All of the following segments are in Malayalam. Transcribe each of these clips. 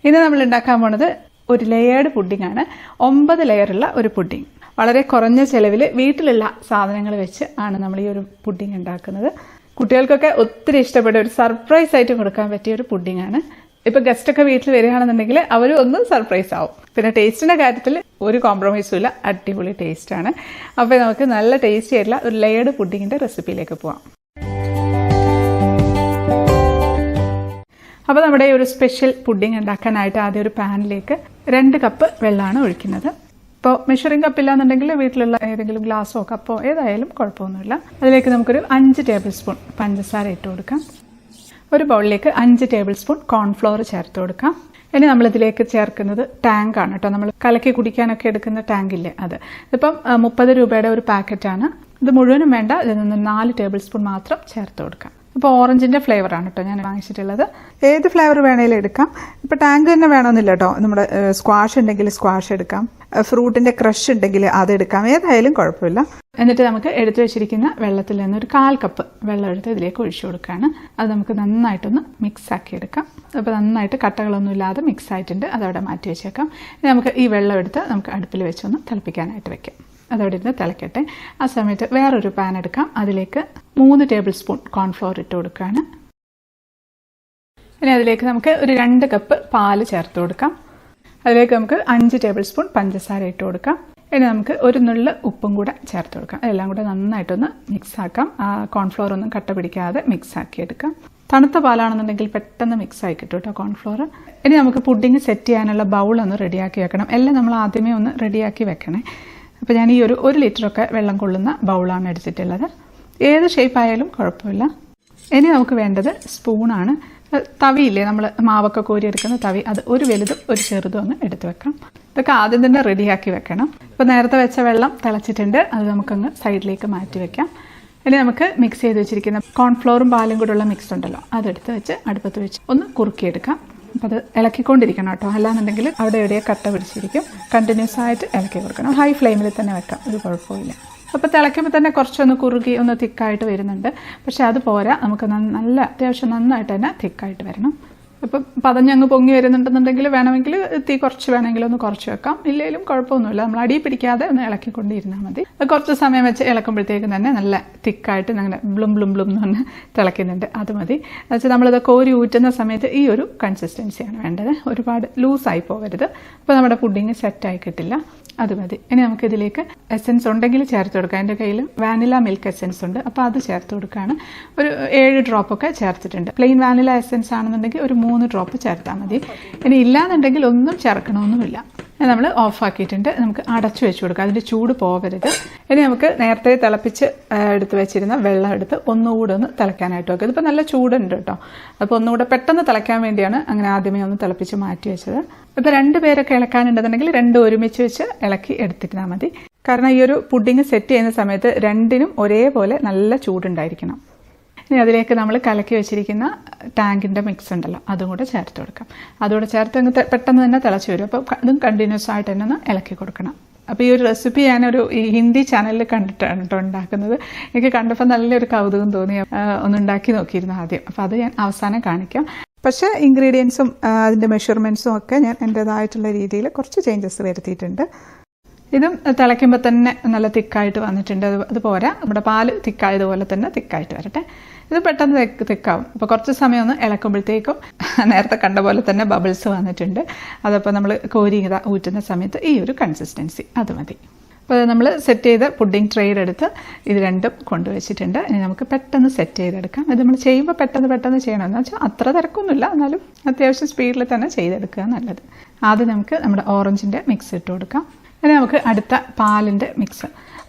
ഇന്ന് നമ്മൾ ഉണ്ടാക്കാൻ പോണത് ഒരു ലെയേർഡ് പുഡിംഗ് ആണ്. 9 ലെയറുള്ള ഒരു പുഡിംഗ്. വളരെ കുറഞ്ഞ ചെലവിൽ വീട്ടിലുള്ള സാധനങ്ങൾ വെച്ച് ആണ് നമ്മൾ ഈ ഒരു പുഡിംഗ് ഉണ്ടാക്കുന്നത്. കുട്ടികൾക്കൊക്കെ ഒത്തിരി ഇഷ്ടപ്പെട്ട ഒരു സർപ്രൈസ് ആയിട്ട് കൊടുക്കാൻ പറ്റിയ ഒരു പുഡിംഗ് ആണ്. ഇപ്പൊ ഗസ്റ്റ് ഒക്കെ വീട്ടിൽ വരികയാണെന്നുണ്ടെങ്കിൽ അവരും ഒന്ന് സർപ്രൈസ് ആവും. പിന്നെ ടേസ്റ്റിന്റെ കാര്യത്തിൽ ഒരു കോംപ്രമൈസും ഇല്ല, അടിപൊളി ടേസ്റ്റ് ആണ്. അപ്പോൾ നമുക്ക് നല്ല ടേസ്റ്റി ആയിട്ടുള്ള ഒരു ലെയേർഡ് പുഡിങ്ങിന്റെ റെസിപ്പിയിലേക്ക് പോവാം. അപ്പോൾ നമ്മുടെ ഈ ഒരു സ്പെഷ്യൽ പുഡിംഗ് ഉണ്ടാക്കാനായിട്ട് ആദ്യം ഒരു പാനിലേക്ക് 2 കപ്പ് വെള്ളമാണ് ഒഴിക്കുന്നത്. ഇപ്പോൾ മെഷറിംഗ് കപ്പ് ഇല്ലാന്നുണ്ടെങ്കിൽ വീട്ടിലുള്ള ഏതെങ്കിലും ഗ്ലാസ്സോ കപ്പോ ഏതായാലും കുഴപ്പമൊന്നുമില്ല. അതിലേക്ക് നമുക്കൊരു 5 ടേബിൾ സ്പൂൺ പഞ്ചസാര ഇട്ട് കൊടുക്കാം. ഒരു ബൗളിലേക്ക് 5 ടേബിൾ സ്പൂൺ കോൺഫ്ലോർ ചേർത്ത് കൊടുക്കാം. ഇനി നമ്മളിതിലേക്ക് ചേർക്കുന്നത് ടാങ്ക് ആണ് കേട്ടോ. നമ്മൾ കലക്കി കുടിക്കാനൊക്കെ എടുക്കുന്ന ടാങ്ക് ഇല്ലേ, അത്. ഇതിപ്പം 30 രൂപയുടെ ഒരു പാക്കറ്റാണ്. ഇത് മുഴുവനും വേണ്ട, ഇതിൽ നിന്ന് 4 ടേബിൾ സ്പൂൺ മാത്രം ചേർത്ത് കൊടുക്കാം. ഇപ്പോൾ ഓറഞ്ചിൻ്റെ ഫ്ലേവറാണ് കേട്ടോ ഞാൻ വാങ്ങിച്ചിട്ടുള്ളത്. ഏത് ഫ്ലേവർ വേണേലും എടുക്കാം. ഇപ്പോൾ ടാങ്ക് തന്നെ വേണമെന്നില്ല കേട്ടോ. നമ്മുടെ സ്ക്വാഷ് ഉണ്ടെങ്കിൽ സ്ക്വാഷ് എടുക്കാം, ഫ്രൂട്ടിൻ്റെ ക്രഷ് ഉണ്ടെങ്കിൽ അതെടുക്കാം, ഏതായാലും കുഴപ്പമില്ല. എന്നിട്ട് നമുക്ക് എടുത്തു വെച്ചിരിക്കുന്ന വെള്ളത്തിൽ നിന്ന് ഒരു 1/4 കപ്പ് വെള്ളം എടുത്ത് ഇതിലേക്ക് ഒഴിച്ചു കൊടുക്കുകയാണ്. അത് നമുക്ക് നന്നായിട്ടൊന്ന് മിക്സ് ആക്കി എടുക്കാം. അപ്പോൾ നന്നായിട്ട് കട്ടകളൊന്നും ഇല്ലാതെ മിക്സ് ആയിട്ടുണ്ട്, അതവിടെ മാറ്റി വെച്ചേക്കാം. ഇനി നമുക്ക് ഈ വെള്ളം എടുത്ത് നമുക്ക് അടുപ്പിൽ വെച്ചൊന്ന് തിളപ്പിക്കാനായിട്ട് വെക്കാം. അതവിടെ ഇരുന്ന് തിളക്കട്ടെ. ആ സമയത്ത് വേറൊരു പാൻ എടുക്കാം. അതിലേക്ക് 3 ടേബിൾ സ്പൂൺ കോൺഫ്ലോർ ഇട്ട് കൊടുക്കുകയാണ്. ഇനി അതിലേക്ക് നമുക്ക് ഒരു 2 കപ്പ് പാല് ചേർത്ത് കൊടുക്കാം. അതിലേക്ക് നമുക്ക് 5 ടേബിൾ സ്പൂൺ പഞ്ചസാര ഇട്ട് കൊടുക്കാം. ഇനി നമുക്ക് ഒരു നുള്ള് ഉപ്പും കൂടെ ചേർത്ത് കൊടുക്കാം. എല്ലാം കൂടെ നന്നായിട്ടൊന്ന് മിക്സ് ആക്കാം. ആ കോൺഫ്ലോർ ഒന്നും കട്ട പിടിക്കാതെ മിക്സ് ആക്കി എടുക്കാം. തണുത്ത പാലാണെന്നുണ്ടെങ്കിൽ പെട്ടെന്ന് മിക്സ് ആയി കിട്ടും കേട്ടോ കോൺഫ്ലോർ. ഇനി നമുക്ക് പുഡിംഗ് സെറ്റ് ചെയ്യാനുള്ള ബൗളൊന്ന് റെഡിയാക്കി വെക്കണം. എല്ലാം നമ്മൾ ആദ്യമേ ഒന്ന് റെഡിയാക്കി വെക്കണേ. അപ്പോൾ ഞാൻ ഈ ഒരു 1 ലിറ്ററൊക്കെ വെള്ളം കൊള്ളുന്ന ബൗളാണ് എടുത്തിട്ടുള്ളത്. ഏത് ഷേപ്പ് ആയാലും കുഴപ്പമില്ല. ഇനി നമുക്ക് വേണ്ടത് സ്പൂണാണ്. തവിയില്ലേ, നമ്മൾ മാവൊക്കെ കോരിയെടുക്കുന്ന തവി, അത് ഒരു വലുതും ഒരു ചെറുതും ഒന്ന് എടുത്ത് വെക്കാം. ഇതൊക്കെ ആദ്യം തന്നെ റെഡിയാക്കി വെക്കണം. ഇപ്പോൾ നേരത്തെ വെച്ച വെള്ളം തിളച്ചിട്ടുണ്ട്, അത് നമുക്കങ്ങ് സൈഡിലേക്ക് മാറ്റി വെക്കാം. ഇനി നമുക്ക് മിക്സ് ചെയ്ത് വെച്ചിരിക്കുന്ന കോൺഫ്ലോറും പാലും കൂടെയുള്ള മിക്സ് ഉണ്ടല്ലോ, അതെടുത്ത് വെച്ച് അടുപ്പത്ത് വെച്ച് ഒന്ന് കുറുക്കിയെടുക്കാം. അപ്പോൾ അത് ഇളക്കിക്കൊണ്ടിരിക്കണം കേട്ടോ, അല്ലാന്നുണ്ടെങ്കിൽ അവിടെ എവിടെയോ കട്ട പിടിച്ചിരിക്കും. കണ്ടിന്യൂസ് ആയിട്ട് ഇളക്കി കൊടുക്കണം. ഹൈ ഫ്ലെയിമിൽ തന്നെ വെക്കാം, ഒരു കുഴപ്പമില്ല. അപ്പോൾ തിളയ്ക്കുമ്പോൾ തന്നെ കുറച്ചൊന്ന് കുറുകി ഒന്ന് തിക്കായിട്ട് വരുന്നുണ്ട്. പക്ഷെ അത് പോരാ, നമുക്ക് നല്ല അത്യാവശ്യം നന്നായിട്ട് തന്നെ തിക്കായിട്ട് വരണം. അപ്പം പതഞ്ഞങ്ങ് പൊങ്ങി വരുന്നുണ്ടെന്നുണ്ടെങ്കിൽ വേണമെങ്കിൽ തീ കുറച്ച് വേണമെങ്കിൽ ഒന്ന് കുറച്ച് വെക്കാം. ഇല്ലെങ്കിലും കുഴപ്പമൊന്നുമില്ല. നമ്മൾ അടി പിടിക്കാതെ ഒന്ന് ഇളക്കിക്കൊണ്ടിരുന്നാൽ മതി. കുറച്ച് സമയം വെച്ച് ഇളക്കുമ്പോഴത്തേക്കും തന്നെ നല്ല തിക്കായിട്ട് അങ്ങനെ ബ്ലും ബ്ലും ബ്ലും എന്ന് പറഞ്ഞ് തിളയ്ക്കുന്നുണ്ട്, അത് മതി. എന്നുവെച്ചാൽ നമ്മളിത് കോരി ഊറ്റുന്ന സമയത്ത് ഈ ഒരു കൺസിസ്റ്റൻസിയാണ് വേണ്ടത്. ഒരുപാട് ലൂസായി പോകരുത്. അപ്പോൾ നമ്മുടെ പുഡിങ് സെറ്റായി കിട്ടില്ല, അത് മതി. ഇനി നമുക്കിതിലേക്ക് എസൻസ് ഉണ്ടെങ്കിൽ ചേർത്ത് കൊടുക്കാം. എൻ്റെ കയ്യിൽ വാനില മിൽക്ക് എസൻസ് ഉണ്ട്, അപ്പോൾ അത് ചേർത്ത് കൊടുക്കുകയാണ്. ഒരു 7 ഡ്രോപ്പൊക്കെ ചേർത്തിട്ടുണ്ട്. പ്ലെയിൻ വാനില എസൻസ് ആണെന്നുണ്ടെങ്കിൽ ഒരു 3 ഡ്രോപ്പ് ചേർത്താൽ മതി. ഇനി ഇല്ലാന്നുണ്ടെങ്കിൽ ഒന്നും ചേർക്കണമെന്നുമില്ല. നമ്മൾ ഓഫാക്കിയിട്ടുണ്ട്. നമുക്ക് അടച്ചു വെച്ച് കൊടുക്കാം, അതിൻ്റെ ചൂട് പോകരുത്. ഇനി നമുക്ക് നേരത്തെ തിളപ്പിച്ച് എടുത്ത് വെച്ചിരുന്ന വെള്ളം എടുത്ത് ഒന്നുകൂടെ ഒന്ന് തിളയ്ക്കാനായിട്ട് വെക്കുക. ഇതിപ്പോൾ നല്ല ചൂടുണ്ട് കേട്ടോ, അപ്പോൾ ഒന്നുകൂടെ പെട്ടെന്ന് തിളയ്ക്കാൻ വേണ്ടിയാണ് അങ്ങനെ ആദ്യമേ ഒന്ന് തിളപ്പിച്ച് മാറ്റി വെച്ചത്. ഇപ്പോൾ 2 പേരൊക്കെ ഇളക്കാനുണ്ടെന്നുണ്ടെങ്കിൽ 2 ഒരുമിച്ച് വെച്ച് ഇളക്കി എടുത്തിരുന്നാൽ മതി. കാരണം ഈ ഒരു പുഡിങ് സെറ്റ് ചെയ്യുന്ന സമയത്ത് 2നും ഒരേപോലെ നല്ല ചൂടുണ്ടായിരിക്കണം. ഇനി അതിലേക്ക് നമ്മൾ കലക്കി വെച്ചിരിക്കുന്ന ടാങ്കിൻ്റെ മിക്സ് ഉണ്ടല്ലോ, അതും കൂടെ ചേർത്ത് കൊടുക്കാം. അതുകൂടെ ചേർത്ത് അങ്ങ് പെട്ടെന്ന് തന്നെ തിളച്ച് വരും. അപ്പോൾ അതും കണ്ടിന്യൂസ് ആയിട്ട് തന്നെ ഒന്ന് ഇളക്കി കൊടുക്കണം. അപ്പോൾ ഈ ഒരു റെസിപ്പി ഞാനൊരു ഹിന്ദി ചാനലിൽ കണ്ടിട്ടാണ് കേട്ടോ ഉണ്ടാക്കുന്നത്. എനിക്ക് കണ്ടപ്പോൾ നല്ലൊരു കൗതുകം തോന്നി, ഒന്നുണ്ടാക്കി നോക്കിയിരുന്നു ആദ്യം. അപ്പോൾ അത് ഞാൻ അവസാനം കാണിക്കാം. പക്ഷേ ഇൻഗ്രീഡിയൻസും അതിൻ്റെ മെഷർമെൻറ്റ്സും ഒക്കെ ഞാൻ എൻ്റേതായിട്ടുള്ള രീതിയിൽ കുറച്ച് ചേഞ്ചസ് വരുത്തിയിട്ടുണ്ട്. ഇതും തിളയ്ക്കുമ്പോൾ തന്നെ നല്ല തിക്കായിട്ട് വന്നിട്ടുണ്ട്. അത് പോരാ, നമ്മുടെ പാല് തിക്കായതുപോലെ തന്നെ തിക്കായിട്ട് വരട്ടെ. ഇത് പെട്ടെന്ന് തിക്കാവും. അപ്പോൾ കുറച്ച് സമയം ഒന്ന് ഇളക്കുമ്പോഴത്തേക്കും നേരത്തെ കണ്ട പോലെ തന്നെ ബബിൾസ് വന്നിട്ടുണ്ട്. അതപ്പോൾ നമ്മൾ കോരി ഊറ്റുന്ന സമയത്ത് ഈ ഒരു കൺസിസ്റ്റൻസി, അത് മതി. അപ്പോൾ നമ്മൾ സെറ്റ് ചെയ്ത പുഡിംഗ് ട്രേഡ് എടുത്ത് ഇത് രണ്ടും കൊണ്ടുവച്ചിട്ടുണ്ട്. ഇനി നമുക്ക് പെട്ടെന്ന് സെറ്റ് ചെയ്തെടുക്കാം. ഇത് നമ്മൾ ചെയ്യുമ്പോൾ പെട്ടെന്ന് ചെയ്യണമെന്ന് വെച്ചാൽ അത്ര തിരക്കൊന്നുമില്ല, എന്നാലും അത്യാവശ്യം സ്പീഡിൽ തന്നെ ചെയ്തെടുക്കുക നല്ലത്. ആദ്യം നമുക്ക് നമ്മുടെ ഓറഞ്ചിൻ്റെ മിക്സ് ഇട്ട് കൊടുക്കാം. ഇനി നമുക്ക് അടുത്ത പാലിൻ്റെ മിക്സ്,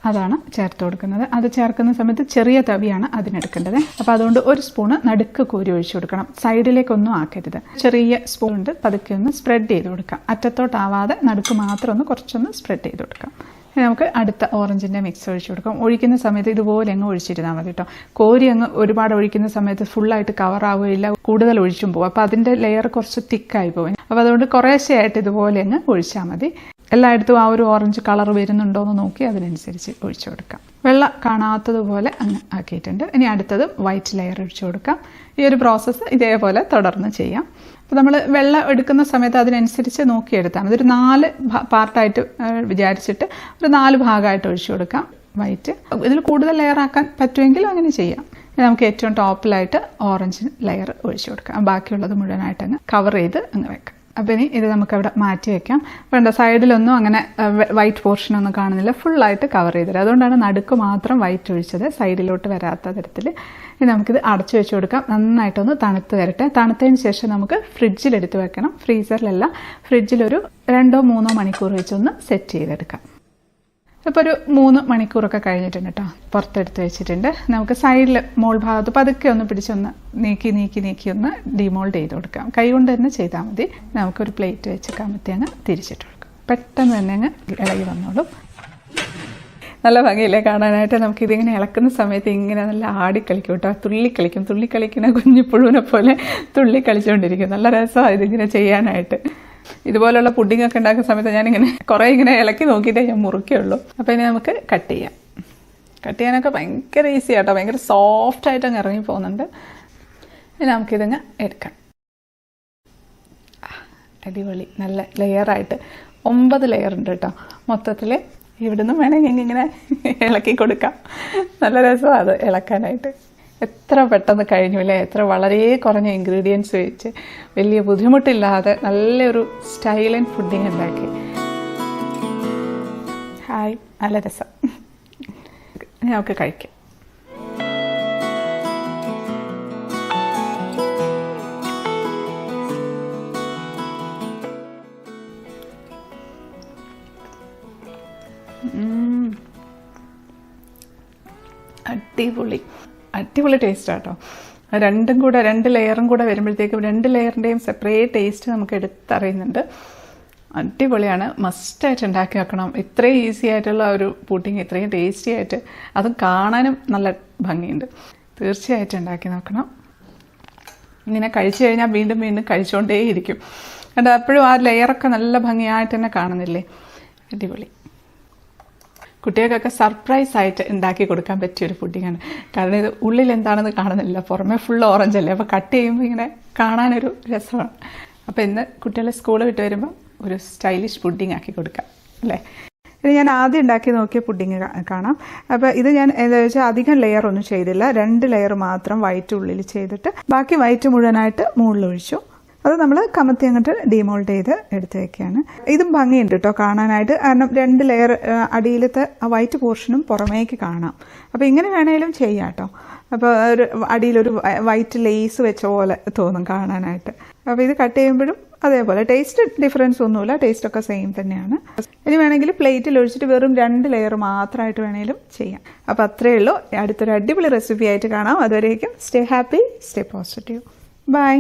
അതാണ് ചേർത്ത് കൊടുക്കുന്നത്. അത് ചേർക്കുന്ന സമയത്ത് ചെറിയ തവിയാണ് അതിനെടുക്കേണ്ടത്. അപ്പോൾ അതുകൊണ്ട് 1 സ്പൂണ് നടുക്ക് കോരി ഒഴിച്ചു കൊടുക്കണം, സൈഡിലേക്കൊന്നും ആക്കരുത്. ചെറിയ സ്പൂൺ കൊണ്ട് പതുക്കെ ഒന്ന് സ്പ്രെഡ് ചെയ്ത് കൊടുക്കാം. അറ്റത്തോട്ടാവാതെ നടുക്ക് മാത്രം ഒന്ന് കുറച്ചൊന്ന് സ്പ്രെഡ് ചെയ്ത് കൊടുക്കാം. ഇനി നമുക്ക് അടുത്ത ഓറഞ്ചിൻ്റെ മിക്സ് ഒഴിച്ചു കൊടുക്കാം. ഒഴിക്കുന്ന സമയത്ത് ഇതുപോലെ അങ്ങ് ഒഴിച്ചിരുന്നാൽ മതി കേട്ടോ. കോരി അങ്ങ് ഒരുപാട് ഒഴിക്കുന്ന സമയത്ത് ഫുള്ളായിട്ട് കവറാവുകയില്ല, കൂടുതൽ ഒഴിച്ചും പോകും. അപ്പോൾ അതിൻ്റെ ലെയർ കുറച്ച് തിക്കായി പോകും. അപ്പോൾ അതുകൊണ്ട് കുറേശ്ശെയായിട്ട് ഇതുപോലെ അങ്ങ് ഒഴിച്ചാൽ മതി. എല്ലായിടത്തും ആ ഒരു ഓറഞ്ച് കളർ വരുന്നുണ്ടോ എന്ന് നോക്കി അതിനനുസരിച്ച് ഒഴിച്ചു കൊടുക്കാം. വെള്ളം കാണാത്തതുപോലെ അങ്ങ് ആക്കിയിട്ടുണ്ട്. ഇനി അടുത്തത് വൈറ്റ് ലെയർ ഒഴിച്ചു കൊടുക്കാം. ഈ ഒരു പ്രോസസ്സ് ഇതേപോലെ തുടർന്ന് ചെയ്യാം. അപ്പോൾ നമ്മൾ വെള്ളം എടുക്കുന്ന സമയത്ത് അതിനനുസരിച്ച് നോക്കിയെടുത്താണ്. അതൊരു 4 പാർട്ടായിട്ട് വിചാരിച്ചിട്ട് ഒരു 4 ഭാഗമായിട്ട് ഒഴിച്ചു കൊടുക്കാം വൈറ്റ്. ഇതിൽ കൂടുതൽ ലെയർ ആക്കാൻ പറ്റുമെങ്കിൽ അങ്ങനെ ചെയ്യാം. നമുക്ക് ഏറ്റവും ടോപ്പിലായിട്ട് ഓറഞ്ച് ലെയർ ഒഴിച്ചു കൊടുക്കാം. ബാക്കിയുള്ളത് മുഴുവനായിട്ട് അങ്ങ് കവർ ചെയ്ത് അങ്ങ് വെക്കാം. അപ്പം ഇനി ഇത് നമുക്കവിടെ മാറ്റി വയ്ക്കാം. വേണ്ട, സൈഡിലൊന്നും അങ്ങനെ വൈറ്റ് പോർഷനൊന്നും കാണുന്നില്ല, ഫുള്ളായിട്ട് കവർ ചെയ്തിട്ട്. അതുകൊണ്ടാണ് നടുക്ക് മാത്രം വൈറ്റ് ഒഴിച്ചത്, സൈഡിലോട്ട് വരാത്ത തരത്തിൽ. ഇനി നമുക്കിത് അടച്ചു വെച്ച് കൊടുക്കാം. നന്നായിട്ടൊന്ന് തണുത്ത് വരട്ടെ. തണുത്തതിന് ശേഷം നമുക്ക് ഫ്രിഡ്ജിലെടുത്ത് വെക്കണം. ഫ്രീസറിലല്ല, ഫ്രിഡ്ജിലൊരു 2-3 മണിക്കൂർ വെച്ചൊന്ന് സെറ്റ് ചെയ്തെടുക്കാം. ഇപ്പോൾ ഒരു 3 മണിക്കൂറൊക്കെ കഴിഞ്ഞിട്ടുണ്ട് കേട്ടോ. പുറത്തെടുത്ത് വെച്ചിട്ടുണ്ട്. നമുക്ക് സൈഡിൽ മോൾ ഭാഗത്ത് പതുക്കെ ഒന്ന് പിടിച്ചൊന്ന് നീക്കി ഒന്ന് ഡിമോൾഡ് ചെയ്ത് കൊടുക്കാം. കൈ കൊണ്ട് തന്നെ ചെയ്താൽ മതി. നമുക്കൊരു പ്ലേറ്റ് വെച്ച് കമത്തി അങ്ങ് തിരിച്ചിട്ട് കൊടുക്കാം. പെട്ടെന്ന് തന്നെ അങ്ങ് ഇളകി വന്നോളും. നല്ല ഭംഗിയില്ലേ കാണാനായിട്ട്. നമുക്കിതിങ്ങനെ ഇളക്കുന്ന സമയത്ത് ഇങ്ങനെ നല്ല ആടിക്കളിക്കും കേട്ടോ. തുള്ളിക്കളിക്കുന്ന കുഞ്ഞിപ്പുഴുവിനെ പോലെ തുള്ളിക്കളിച്ചുകൊണ്ടിരിക്കും. നല്ല രസമാണ് ഇതിങ്ങനെ ചെയ്യാനായിട്ട്. ഇതുപോലുള്ള പുഡിങ്ങൊക്കെ ഉണ്ടാക്കുന്ന സമയത്ത് ഞാനിങ്ങനെ കുറേ ഇങ്ങനെ ഇളക്കി നോക്കിയിട്ടേ ഞാൻ മുറിക്കുള്ളൂ. അപ്പോൾ ഇനി നമുക്ക് കട്ട് ചെയ്യാം. കട്ട് ചെയ്യാനൊക്കെ ഭയങ്കര ഈസി ആട്ടോ. ഭയങ്കര സോഫ്റ്റായിട്ട് അങ്ങ് ഇറങ്ങി പോകുന്നുണ്ട്. ഇനി നമുക്കിതങ്ങ് എടുക്കാം. അടിപൊളി, നല്ല ലെയറായിട്ട് 9 ലെയർ ഉണ്ട് കേട്ടോ മൊത്തത്തിൽ. ഇവിടുന്ന് വേണമെങ്കിൽ ഇങ്ങനെ ഇളക്കി കൊടുക്കാം. നല്ല രസമാണ് അത് ഇളക്കാനായിട്ട്. എത്ര പെട്ടെന്ന് കഴിഞ്ഞു അല്ലേ. എത്ര വളരെ കുറഞ്ഞ ഇൻഗ്രീഡിയൻസ് വെച്ച് വലിയ ബുദ്ധിമുട്ടില്ലാതെ നല്ലൊരു സ്റ്റൈലൻ ഫുഡിങ് ഉണ്ടാക്കി. ഹായ്, നല്ല രസം. നമുക്ക് കഴിക്കാം. അടിപൊളി ടേസ്റ്റ് ആട്ടോ. 2 ലെയറും കൂടെ വരുമ്പോഴത്തേക്കും 2 ലെയറിൻ്റെയും സെപ്പറേറ്റ് ടേസ്റ്റ് നമുക്ക് എടുത്തറിയുന്നുണ്ട്. അടിപൊളിയാണ്. മസ്റ്റായിട്ട് ഉണ്ടാക്കി വെക്കണം. ഇത്രയും ഈസി ആയിട്ടുള്ള ഒരു പുഡിങ് ഇത്രയും ടേസ്റ്റി ആയിട്ട്, അതും കാണാനും നല്ല ഭംഗിയുണ്ട്. തീർച്ചയായിട്ടും ഉണ്ടാക്കി നോക്കണം. ഇങ്ങനെ കഴിച്ചു കഴിഞ്ഞാൽ വീണ്ടും കഴിച്ചുകൊണ്ടേയിരിക്കും. കണ്ടോ, അപ്പോഴും ആ ലെയറൊക്കെ നല്ല ഭംഗിയായിട്ട് തന്നെ കാണുന്നില്ലേ. അടിപൊളി. കുട്ടികൾക്കൊക്കെ സർപ്രൈസ് ആയിട്ട് ഉണ്ടാക്കി കൊടുക്കാൻ പറ്റിയൊരു പുഡിങ്ങാണ്. കാരണം ഇത് ഉള്ളിൽ എന്താണെന്ന് കാണുന്നില്ല, പുറമെ ഫുൾ ഓറഞ്ച് അല്ലേ. അപ്പോൾ കട്ട് ചെയ്യുമ്പോൾ ഇങ്ങനെ കാണാനൊരു രസമാണ്. അപ്പോൾ ഇന്ന് കുട്ടികളെ സ്കൂൾ വിട്ട് വരുമ്പോൾ ഒരു സ്റ്റൈലിഷ് പുഡിങ് ആക്കി കൊടുക്കാം അല്ലേ. ഇത് ഞാൻ ആദ്യം ഉണ്ടാക്കി നോക്കിയ പുഡിങ് കാണാം. അപ്പോൾ ഇത് ഞാൻ എന്താ വെച്ചാൽ അധികം ലെയർ ഒന്നും ചെയ്തില്ല. 2 ലെയർ മാത്രം വൈറ്റ് ഉള്ളിൽ ചെയ്തിട്ട് ബാക്കി വൈറ്റ് മുഴുവനായിട്ട് മുകളിൽ ഒഴിച്ചു. അത് നമ്മൾ കമത്തി അങ്ങോട്ട് ഡിമോൾഡ് ചെയ്ത് എടുത്ത് വെക്കുകയാണ്. ഇതും ഭംഗിയുണ്ട് കേട്ടോ കാണാനായിട്ട്. കാരണം 2 ലെയർ അടിയിലത്തെ ആ വൈറ്റ് പോർഷനും പുറമേക്ക് കാണാം. അപ്പോൾ ഇങ്ങനെ വേണേലും ചെയ്യാം കേട്ടോ. അപ്പോൾ ഒരു അടിയിലൊരു വൈറ്റ് ലേസ് വെച്ച പോലെ തോന്നും കാണാനായിട്ട്. അപ്പോൾ ഇത് കട്ട് ചെയ്യുമ്പോഴും അതേപോലെ ടേസ്റ്റ് ഡിഫറൻസ് ഒന്നുമില്ല, ടേസ്റ്റൊക്കെ സെയിം തന്നെയാണ്. ഇനി വേണമെങ്കിൽ പ്ലേറ്റിൽ ഒഴിച്ചിട്ട് വെറും 2 ലെയർ മാത്രമായിട്ട് വേണേലും ചെയ്യാം. അപ്പോൾ അത്രയേ ഉള്ളൂ. അടുത്തൊരു അടിപൊളി റെസിപ്പി ആയിട്ട് കാണാം. അതുവരേക്കും stay happy, stay positive. By.